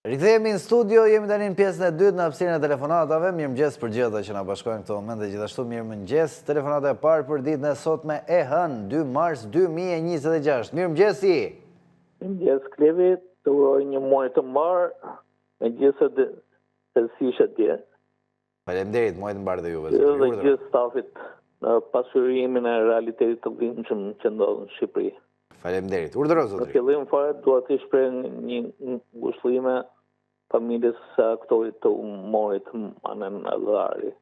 Rikthehemi në studio, jemi tani në pjesën e dytë në hapësirën e telefonatave. Mirëmëngjes për gjithë ata që na bashkojnë këto momente dhe gjithashtu mirëmëngjes. Telefonata e parë për ditën e sotme e hënë 2 mars 2026. Mirëmëngjesi. Mirëmëngjes Klevi, të uroj një muaj të mbarë, megjithëse se si ishe dje. Faleminderit, muaj të mbarë dhe juve. Dhe gjithë stafit në pasurimin e realitetit të vindshëm që ndodh në Shqipëri. Faleminderit. Urdhëro zotri. Në fillim fare dua të shpreh një ngushëllime familjes së aktorit të humorit Manen Allari.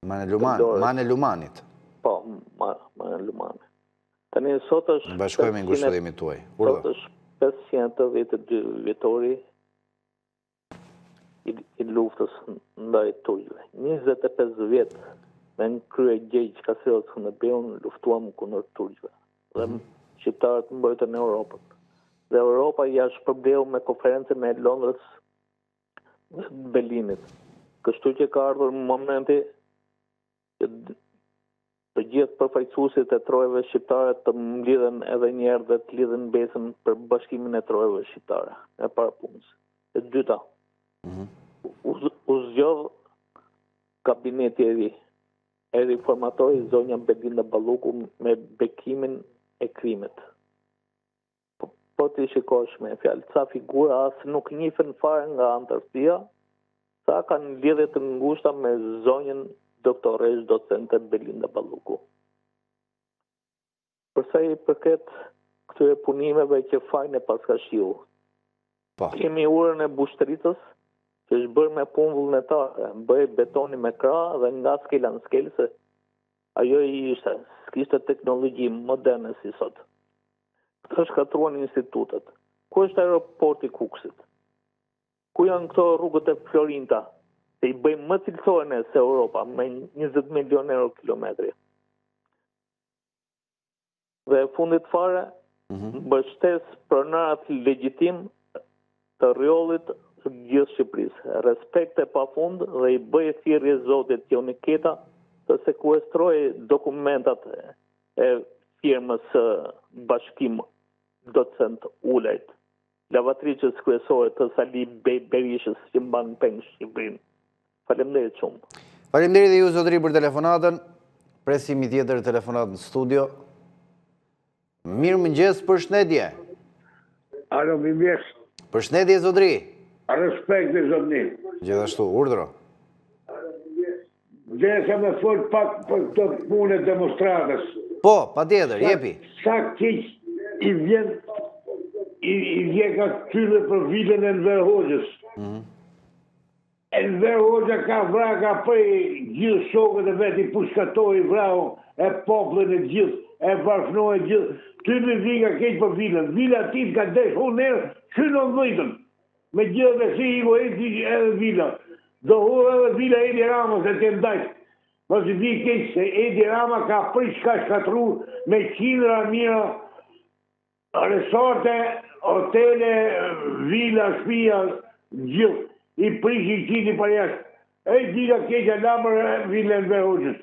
Mane Lumanit. Po, Manen Lumani. Tani sot është bashkojmë ngushëllimit tuaj. Sot është 582 vjetori i luftës ndaj turqëve. 25 vjet me në krye gjegj kaserot në Beun luftuam kundër turqëve. Dhe shqiptarët mbrojtën në Europën. Dhe Europa ja shpërbleu me konferencën e Londrës dhe Berlinit. Kështu që ka ardhur në momenti që të gjithë përfaqësuesit e trojeve shqiptare të mblidhen edhe një herë dhe të lidhen besën për bashkimin e trojeve shqiptare e parapunës. E dyta, u zgjodh kabineti e riformatori zonja Belinda Balluku me bekimin e krimit. Po të shikosh me fjalë, ca figura asë nuk njihen fare nga antarësia, sa kanë lidhje të ngushta me zonjën doktoresh docente Belinda Balluku. Përsa i përket këtyre punimeve që fajnë e paska shiu, kemi urën e Bushtricës, që është bërë me punë vullnetare, bëj betoni me krah dhe nga skela në skelë, se ajo i ishte, s'kishte teknologji moderne si sot. Këto shkatruan institutet. Ku është aeroporti Kukësit? Ku janë këto rrugët e Florinta? Se i bëjmë më cilësore ne se Europa, me 20 milion euro kilometri. Dhe fundit fare, mbështes pronarat legjitim të rrollit të gjithë Shqipërisë. Respekt e pafund dhe i bëj thirrje zotit Joniketa të sekuestroj dokumentat e firmës bashkim docent Ulajt, lavatriçës kryesore të Sali Berishës që mban peng Shqipërinë. Faleminderit shumë. Faleminderit dhe ju zotëri për telefonatën. Presim i tjetër telefonat në studio. Mirëmëngjes, përshëndetje. Alo, mirëmëngjes. Përshëndetje zotëri. Respekt dhe zotëni. Gjithashtu, urdhëro. Gjesa me fol pak për këtë punë e demonstratës. Po, patjetër, jepi. Sa keq i vjen ka këtyre për vilën e Enver Hoxhës. Enver Hoxha ka vrarë, ka prej gjithë shokët e vet, i pushkatoi, vrau e popullin e gjithë, e varfnoi gjithë. Ty me vi ka keq për vilën. Vila ti ka desh unë në dhëjtën. Me gjithë dhe si i gojeti edhe vila. Do hurë edhe vila Edi Rama se të ndajtë. Mos i vi keq se Edi Rama ka prish ka shkatru me qindra mira resorte, hotele, vila, shtëpia, gjithë. I prish i qiti për jashtë. E vila keq e lamër vila Enver Hoxhës.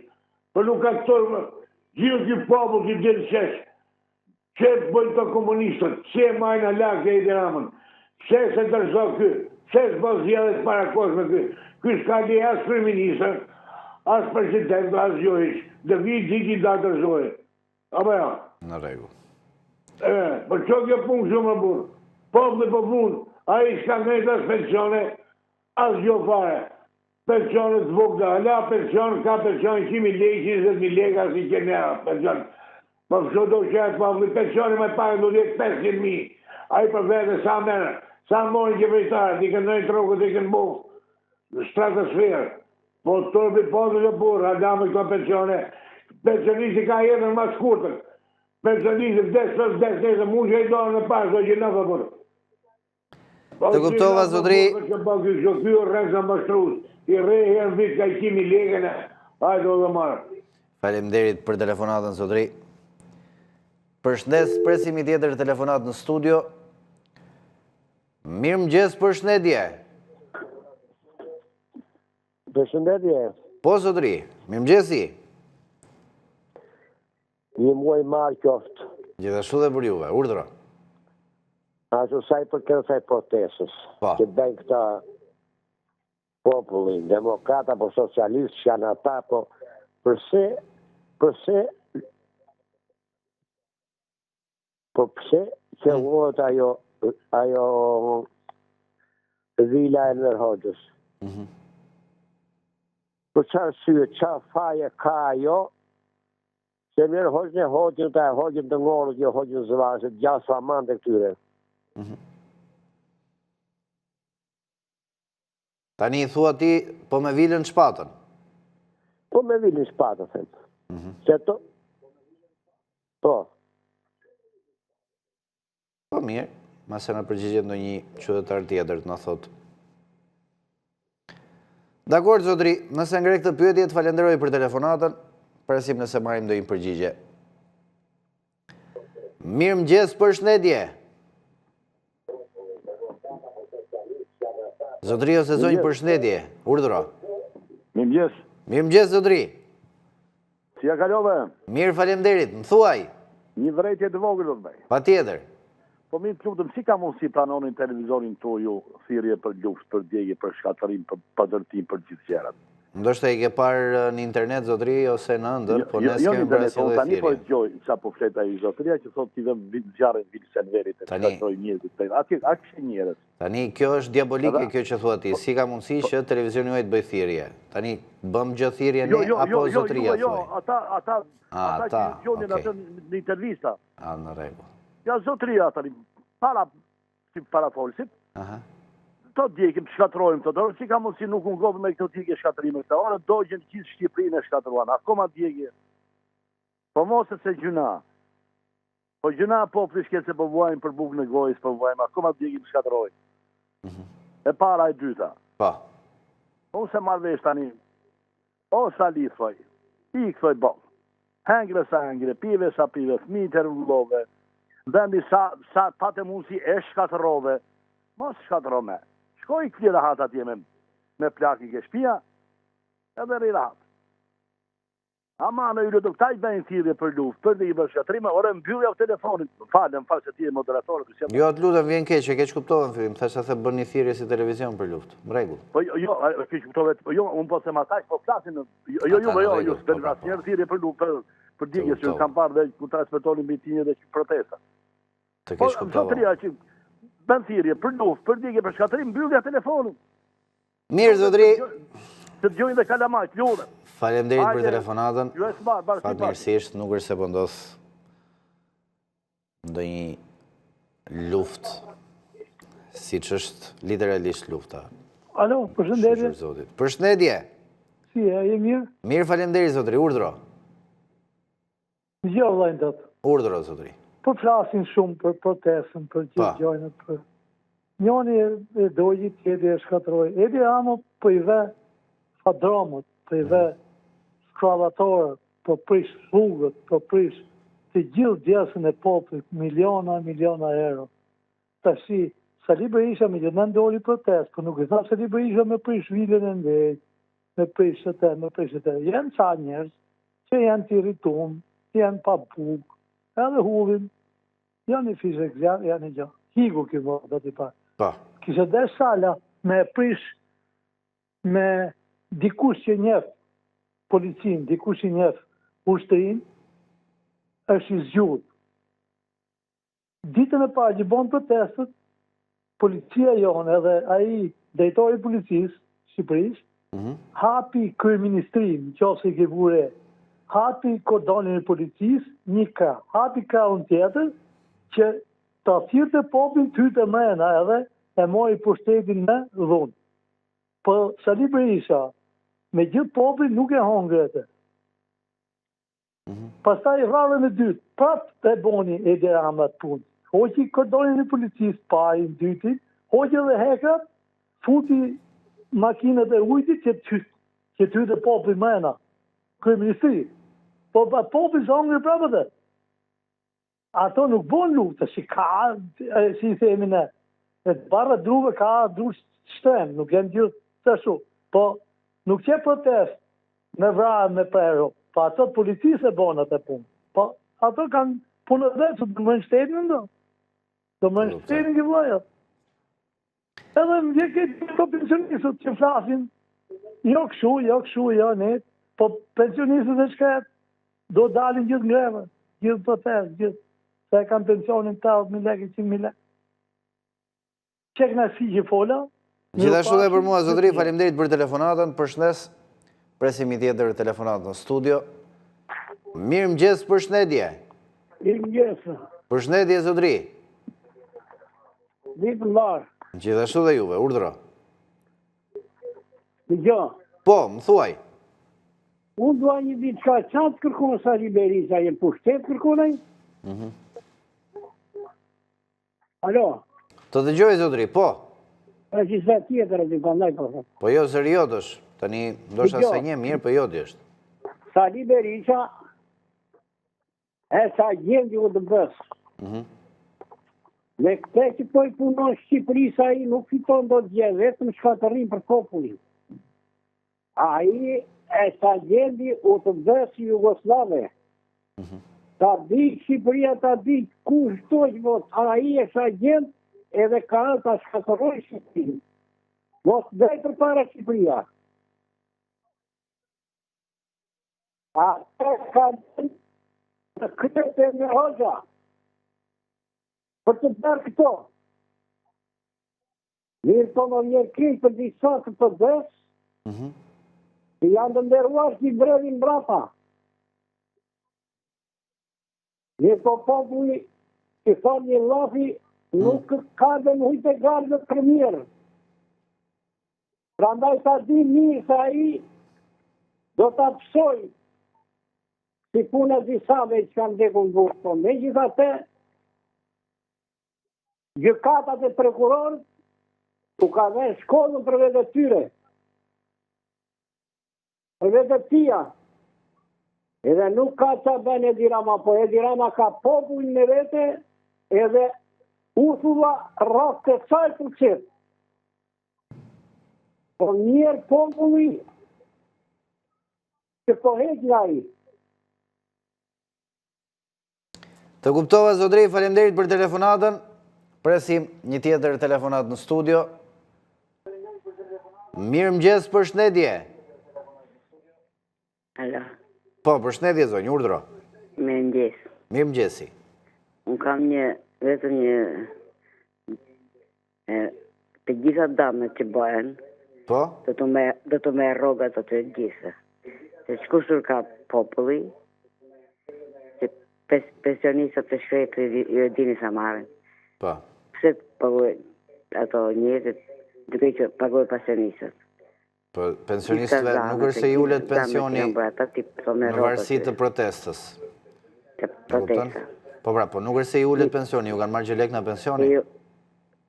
Për nuk ka këto gjithë që popull që delë shesh. Që bëjnë të komunistët, që majnë alak e Edi Ramën. Pse se dërzo kë, pse s'bos zjedhe të parakosh me kë. Kë s'ka di as kryeministër, as president, as gjohish. Dhe vijë që i da dërzojë. Apo ja? Në rregull. Për që kjo punë shumë e burë. Populli po punë, a i s'ka ngejt as pensione, as gjo fare. Pensione të vogla, ala pension, ka pension 100.000 lekë, 20.000 lekë, as i kene pension. Po fësho do qëtë populli, pensione me pare do jetë 500.000. A i për vete sa mene, sa mojnë qeveristarë, i kënë nëjë trokët, i kënë bo stratosferë. Po të tërbi podë dhe burë, a damë këto pensione. Pensionisti ka jetën ma shkurtën. Pensionisti vdes, mund që i dorë në pas, do që në për burë. Të kuptova, zotri. Kjo rrëngë në mashtrus, i rejë herë vitë ka 100.000 lekën, a i do dhe marë. Faleminderit për telefonatën, zotri. Përshëndes, presim i tjetër telefonat në studio. Mirëmëngjes, përshëndetje. Përshëndetje. Po, zotri, mirëmëngjesi. Një muaj marë qoftë. Gjithashtu dhe për juve, urdhëro. Ashtu sa i përket asaj protestës, Po. që bëjnë këta popullin, demokrat apo socialist që janë ata, po përse që vuhet ajo vila e Enver Hoxhës. Për çfarë arsye, çfarë faje ka ajo, se Enver Hoxhën e Hoxhën të ngorët, jo Hoxhën zvarë, se gjasë faman të këtyre. Tani i thua ti, po me vilën shpatën. Po me vilin shpatë, them. Se to... Po. Po mirë, mase në përgjigjet në një qytetar tjetër të në thotë. Dakor, zotri, nëse ngre këtë pyetje, të falenderoj për telefonatën, presim nëse marrim ndonjë përgjigje. Mirëmëngjes, përshëndetje. Zotri ose zonjë, përshëndetje. Urdhëro. Mirëmëngjes. Mirëmëngjes, zotri. Si ja kalove? Mirë, faleminderit. Më thuaj. Një vërejtje të vogël do të bëj. Patjetër. Po mi të lutëm, si ka mundësi planonin televizorin këtu ju thirrje për luftë, për djegje, për shkatërim, për padërtim, për gjithë gjërat? Ndoshta i ke parë në internet, zotri, ose në ëndër, po ne Jo s'kemi bërë asnjë tani po thirrje. dëgjoj çfarë po flet ai zotëria që thotë ti vëm zjarrin Vilsen Verit të Tani- shkatërroj njerëzit. A kishin njerëz? Tani, kjo është diabolike kjo që thua ti. Si ka mundësi që televizioni juaj të bëj thirrje? Tani, bëm gjë thirrje ne, apo zotria thuaj? ata ata, që gjonin okay. atë në intervista. A, në rregull. Ja zotëria tani para folsit. Aha. To djegim, shkatrojmë të dorë, që ka mundësi nuk unë govë me këto djegje shkatrime këta orë, dojgjën gjithë Shqipërinë e shkatruan, akoma djegje. Po mos e se gjuna. Po gjuna po plishket se po vuajmë për bukë në gojës, po vuajmë, akoma djegim shkatrojmë. E para e dyta. Po. Unë se marrë vesh tani, o sa li thoj, i këthoj bo, hengre sa hengre, pive sa pive, fmi të rrullove, vendi sa pate mundësi e shkatrove, mos shkatrome. Shkoj këti rahat atje me plak i ke shpia, edhe ri rahat. Ama në yllu të këta i bëjnë thirrje për luft, për dhe i bërë shkatrime, ore mbyllja v telefonit, falë se ti e moderatorë. Jo, të lutem, vjen keq, e keq kuptova në fillim, thashë se bën një thirrje si televizion për luftë. M'rregull. Po jo, keq kuptove, jo, unë po se ma kaq, po flasin, jo, s'bën asnjëherë thirrje për luft, për digje, që kam parë dhe ku transmetonin mitinje dhe protesta. Të Po, keq kuptova. zotëria që bën thirrje për luftë, për digje, për shkatrim, mbyllja telefonin. Mirë, zotri. Të dëgjojnë dhe kalamajt, lutem. Faleminderit për telefonatën. Ju e s'marë, bashkë. Fatmirësisht, nuk është se po ndodh ndonjë luftë, siç është literalisht lufta. Alo, përshëndetje. Shqyrë zotit. Përshëndetje. Si e, je mirë? Mirë, faleminderit zotri. Urdhro. Gjë vllajnë tot. Urdhro zotri. Po flasin shumë për protestën, për gjithë gjojnët, për... Njoni e dojë, tjedi e shkatroj. Edi Ramo për i ve fadromët, për i ve skravatorët, për prish rrugët, për prish të gjithë djesën e poplit, miliona euro. Tashi, Sali Berisha me gjithë ndori protest, për nuk i tha Sali Berisha me prish vilën e ndejt, me prish të te. Jenë ca njerës që janë të irritum, janë pa buk, edhe huvin, janë i fishek, janë i gjë. Higu kjo do t'i pa. Po. Kishe dhe sala me prish me dikush që njef policin, dikush që njef ushtrin, është i zgjut. Ditën e parë që bon protestët, policia jonë edhe aji drejtori policisë Shqipërisë, hapi kryeministrin, qofse i ke vure, hapi kordonin e policisë, një krah, hapi krahun tjetër, që ta thirrte popin tyte mrena edhe e mori pushtetin me dhunë. Po Sali Berisha, me gjithë popin nuk e hongre. Pastaj rradhën e dytë, prapë e boni Edi Rama të punë. Hoqi kordonin e policisë parin, dytin, hoqi dhe hekrat, futi makinët e ujtit që tyte popin mrena. Kryeministri. Po popin së hongre prapë dhe. Ato nuk bon luftë, si ka, si i themi ne, e barra druve ka druve shtrem, nuk janë gjithë të shu. Po nuk që protest me vrajë me prero, po ato policisë e bon atë punë. Po ato kanë punë dhe që të mërën shtetin ndo. Do më nështërin një vlajat. Edhe më vje këtë këto pensionisët që flasin, jo këshu, jo ne, po pensionisët e shkret, do dalin gjithë ngreve, gjithë protest, gjithë, se e kanë pensionin 80.000 lek, 100.000 lek. Qek në si që fola. Gjithashtu dhe për mua, zotëri, faleminderit për telefonatën, përshëndes, presim i tjetër telefonatën në studio. Mirëmëngjes, përshëndetje. Mirëmëngjes. Përshëndetje, zotëri. Ditë mbarë. Gjithashtu dhe juve, urdhëro. Dëgjo. Po, më thuaj. Unë dua një ditë ka qatë kërkonë sa Liberisa, jenë pushtet kërkonaj? Alo? Të dëgjoj, zotëri, po. E që sa tjetër e të këndaj, po. Po jo, seriotësh. Tani, ndoshta se një mirë, po jo t'jeshtë. Sa Liberisa, e sa gjendi u të bësë. Me këte që po i punon Shqipëri, sa i nuk fiton do të gjithë, vetëm shkatërim për popullin. A i e sa gjendi u të bësë Jugoslave. Ta di Shqipëria, ta di kush toj vot, a i e sa gjend edhe ka ta shkatëroj Shqipëri. Mos dhej për para Shqipëria. A të ka të kryete me hoxha për të bërë këto. Mirë po më vjerë kejtë për disa të të dës, që janë të ndërruar që i brevin brapa. Mirë po populli që thonë një lafi nuk ka dhe në hujtë e gardë të mirë. Pra ndaj ta di mirë sa i do të apsoj si puna disave që kanë dekun burë. Po me gjitha te, gjëkatat e prokurorët u ka dhe shkollën për vete tyre. Për vete tia. Edhe nuk ka që ben Edi Rama, po Edi Rama ka popullin me vete edhe usulla rast të saj për qëtë. Po njerë populli që po heq nga i. Të kuptova, zotëri, faleminderit për telefonatën. Presim një tjetër telefonat në studio. Mirëmëngjes, përshëndetje. Alo. Po, përshëndetje, zonjë, urdhëro. Mirëmëngjes. Mirëmëngjesi. Unë kam vetëm një të gjitha damet që bëhen, Po? do të me rrogat të gjitha. Se shkushur ka populli, që pensionistat të shkretë ju e dini sa marrin. Po. Pse të pagoj ato njerëzit duke që pagoj pensionistat. Po, pensionistëve nuk është se i ullet pensioni në varësi të protestës. Të protesta. Po pra, po nuk është se i ullet pensioni, ju kanë marrë gjë lek në pensioni?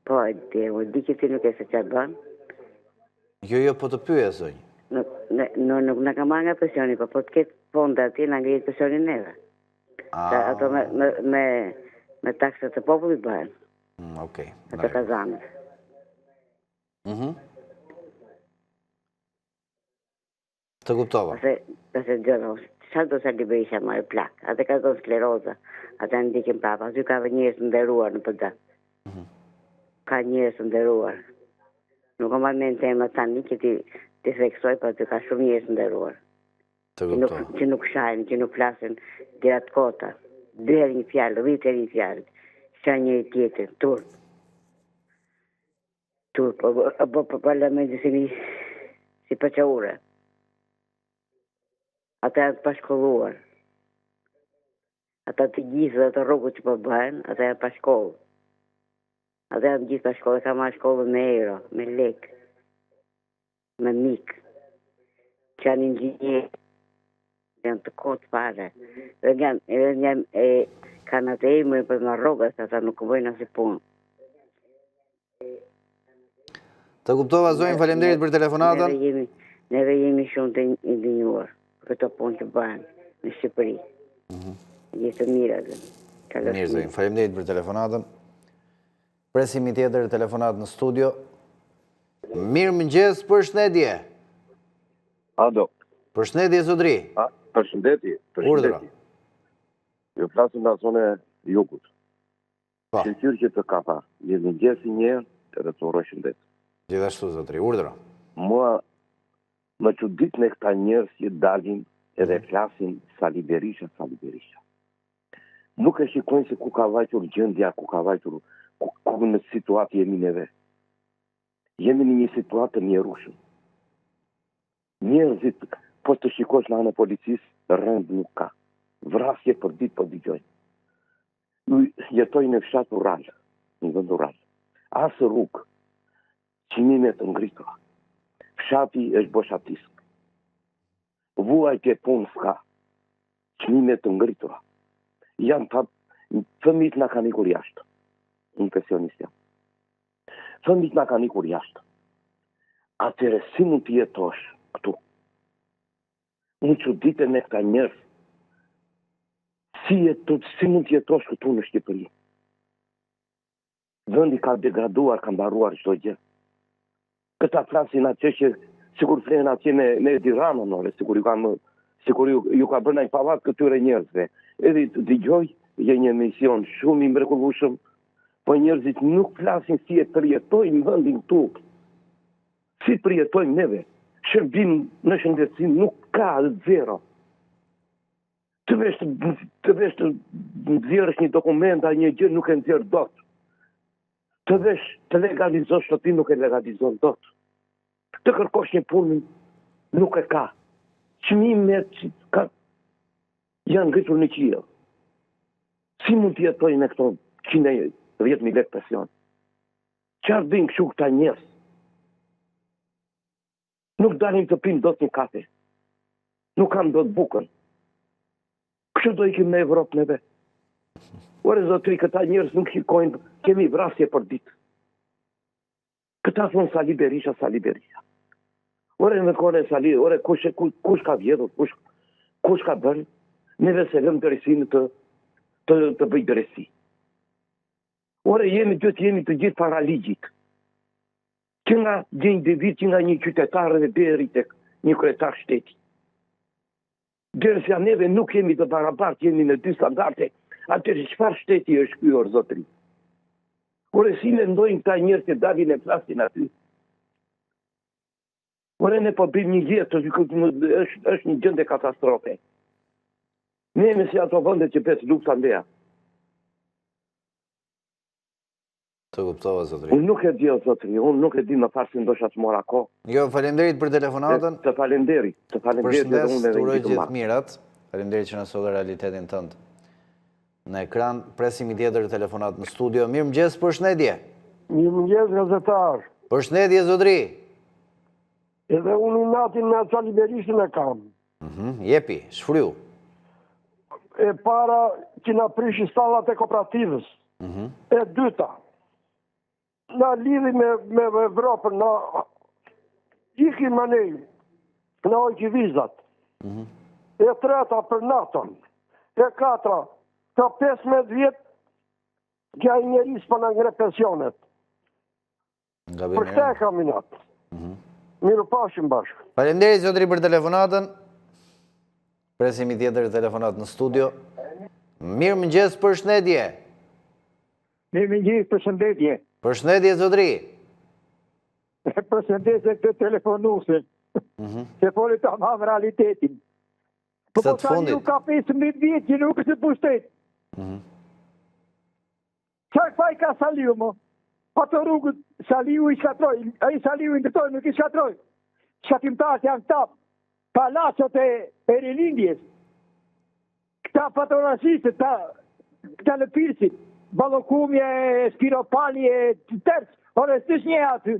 Po, di që ti nuk e se që bën. Jo, po të pyje, zonjë. Nuk në ka marrë nga pensioni, po të ketë fonda ati në ngrijet pensionin neve. Ato me taksët të popullit bëhen. Okej. Ato kazanët. Të kuptova. Pase gjëro, çfarë do sa Liberisha marrë plak? Atë ka zonë skleroza, atë ndikin prapa. Aty ka njerëz të nderuar në PD. Ka njerëz të nderuar. Nuk ka marrë në tema tani që ti theksoj, po aty ka shumë njerëz të nderuar. Të kuptova. Që nuk shajnë, që nuk flasin dirat kota. Dyher një fjalë, 10 herë një fjalë. Shaj një tjetër, turp. Po parlamenti si pëqaure. Ata janë të pashkolluar. Ata të gjithë dhe të rrugët që po bëhen, ata janë pashkollë. Ata janë gjithë pashkollë, ka marrë shkollë me euro, me lek, me mik, që janë inxhinjerë, janë të kotë fare. Dhe kanë atë emrin për në rrugës, ata nuk bëjnë asë punë. Të kuptova, zonjë, faleminderit për telefonatën. Neve jemi shumë të indinjuar për këto punë që bëhen në Shqipëri. Gjithë të mira dhe. Mirë, zonjë, faleminderit për telefonatën. Presim i tjetër telefonat në studio. Mirëmëngjes, përshëndetje. Ado. Përshëndetje, zotëri. Përshëndetje. Urdhëro. Ju flasim nga zone Jugut. Shqyrë që të kapa, një mëngjesi një, edhe të uroj shëndet. Gjithashtu, zotri, urdhëro. Mua, më çudit me këta njerëz që dalin edhe flasin Sali Berisha. Nuk e shikojnë se ku ka vajtur gjendja, ku ka vajtur, ku në situatë jemi neve. Jemi në një situatë të mjerueshme. Njerëzit, po të shikosh në anë e policisë, rënd nuk ka. Vrasje për ditë po dëgjojnë. Jetojnë në fshat rural, në vend rural. Asë rrugë, qimime të ngritura. Fshati është boshatisk. Vuajtje punë s'ka. Qimime të ngritura. Janë fëmijët na kanë ikur jashtë. Unë pensionist jam. Fëmijët na kanë ikur jashtë. Atëre si mund të jetosh këtu? Unë çuditem me këta njerëz. Si mund të jetosh këtu në Shqipëri? Vendi ka degraduar, ka mbaruar çdo gjë. Këta flasin atë që sikur flen atje me Edi Rama, sikur ju ka bërë një pavat këtyre njerëzve. Edhe të dëgjoj, je një emision shumë i mrekullueshëm, po njerëzit nuk flasin si e përjetojnë vendin këtu. Si përjetojnë neve? Shërbim në shëndetësi nuk ka, zero. Të vesh të nxjerrësh një dokument, a një gjë nuk e nxjerr dot. Të vesh të legalizosh shtëpi nuk e legalizon dot. Të kërkosh një punë nuk e ka. Çmimet janë ngritur në qiell. Si mund të jetojnë me këto 110.000 lekë pension? Çfarë bëjnë kështu këta njerëz? Nuk dalin të pinë dot një kafe. Nuk kanë dot bukën. Kështu do ikim në Evropë neve. Ore zotri, këta njerëz nuk shikojnë, kemi vrasje për ditë. Këta thonë Sali Berisha. Ore në kone Sali, ore kush ka vjedhur, kush ka bërë, neve se lëm drejtsinë të bëj drejtësi. Ore jemi të gjithë para ligjit. Që nga gjë individ, që nga një qytetar dhe deri tek një kryetar shteti. Derisa neve nuk jemi të barabartë, jemi në dy standarde, atëherë çfarë shteti është ky, or zotri? Ore si mendojnë këta njerëz që dalin e flasin aty? Ore ne po bëjmë një jetë, është një gjendje katastrofe. Ne jemi si ato vende që pes lufta ndeja. Të kuptova, zotri. Unë nuk e di, o zotri, unë nuk e di më farë si ndosha të mora ko. Jo, faleminderit për telefonatën. Të falenderit. Përshëndes, të uroj gjithë mirat. Faleminderit që na solli realitetin tënd. Në ekran presim i tjetër telefonat në studio. Mirëmëngjes, përshëndetje. Mirëmëngjes, gazetar. Përshëndetje, zotri. Edhe unë natin në Sali Berishën e kam. Jepi, shfryu. E para që na prishi stallat e kooperativës. E dyta, na lidhi me Evropën, na ikim me nej, na ojqi vizat. E treta për NATO-n. E katra, ka 15 vjet kja i njeris për në ngre pensionet. Për këta e kam i natë. Miru pashim bashkë. Faleminderit, zotri, për telefonatën. Presim i tjetër telefonat në studio. Mirëmëngjes, përshëndetje. Mirëmëngjes, përshëndetje. Përshëndetje, zotri. Përshëndetje këtë telefonusin. Se foli të mamë realitetin. Së të fundit. Ka 15 vjetë që nuk është të pushtet. Qa faj ka Saliu, mo? Ato rrugët, Saliu i shkatroj, a i Saliu i ndërtoj, nuk i shkatroj. Shkatimtarët janë këta palacot e rilindjes. Këta patronasistët, këta në pirsit, balokumje, spiropalje, të tërës, ore së një aty.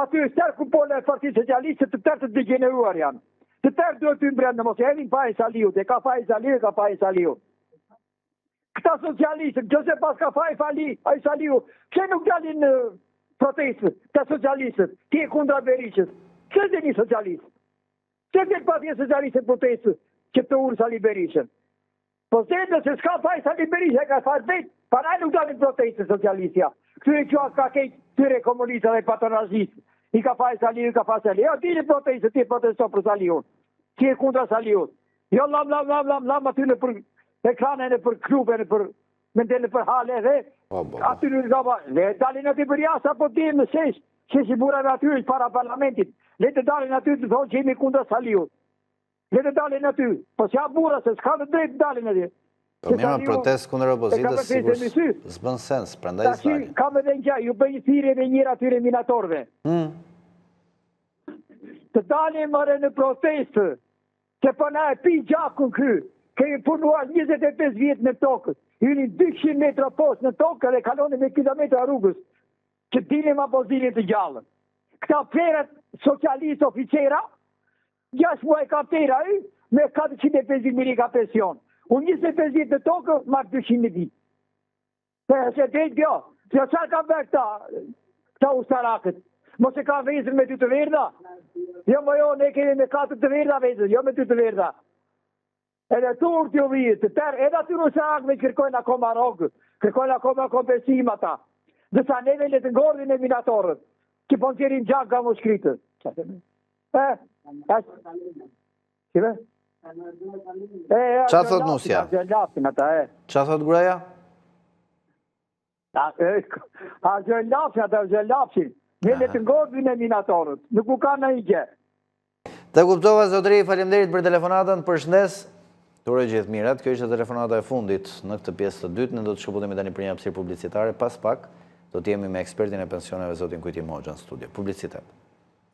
Aty është tërë kupole e Partisë Socialiste, të tërë të degeneruar janë. Të tërë duhet të imbrendë, mos e edhin pa i Saliu, e ka pa i Saliu, ka pa i Saliu. Këta socialistët, gjëse pas ka fa i Saliu, që nuk dalin në protestët, këta socialistët, ti e kundra Berishës, që dhe një socialistët? Që dhe pa tje socialistët protestët, që të unë Sali Berishën? Po zedë se s'ka fa i Sali Berishë, e ka fa vetë, paraj nuk dalin protestët socialistja. Këtyre që ka kejtë, këtyre komunistët dhe patronazistë, i ka fa i Saliu, i ka fa Saliu. Jo, dini protestët, ti protesto për Saliu, ti e kundra Saliu. Jo, lam, aty në për ekranen e për klube, në për mendele për hale edhe, Aty në gaba, le dalin aty për jashtë apo ti në shesh, shesh i burave aty para parlamentit. Le të dalin aty të thonë që jemi kundër Saliut. Le të dalin aty. Po s'ja burra se s'ka të drejtë të dalin aty. Po mirë, protest kundër opozitës sigurisht s'bën sens, prandaj s'dalin. Kam edhe një gjë, ju bëj thirrje edhe njëra atyre minatorëve. Të dalim mëre në protestë, që po na e pi gjakun ky. Kemi punuar 25 vjet në tokë. Hyni 200 metra poshtë në tokë dhe kaloni me kilometra rrugës. Që dinim apo zilin të gjallën. Këta feret socialistë oficera, 6 muaj ka tera me 450.000 ka pension. Unë 25 vjet në tokë, marrë 200 ditë. Për se drejt kjo, që sa ka bërë këta ushtarakët? Mos e ka vezën me 2 të verda? Jo, ne kemi me 4 të verda vezën, jo me 2 të verda. Edhe turët jo vitë, edhe aty ushtarakëve kërkojnë akoma rogë, kërkojnë akoma kompensim ata. Dësa neve le të ngordhin e minatorët, që po në qerin gjak ka më shkritë. Qa thot Nusja? Qa thot Gruaja? A gjëllapsin, ata gjëllapsin. Ne le të ngordhin e minatorët, nuk u ka në i gjë. Të kuptova, zotëri, faleminderit për telefonatën, përshëndes. Të uroj gjithë mirat, kjo ishte telefonata e fundit në këtë pjesë të dytë, ne do të shkëputemi tani për një hapësirë publicitare, pas pak do të jemi me ekspertin e pensioneve zotin Kujtim Hoxha në studio. Publicitet.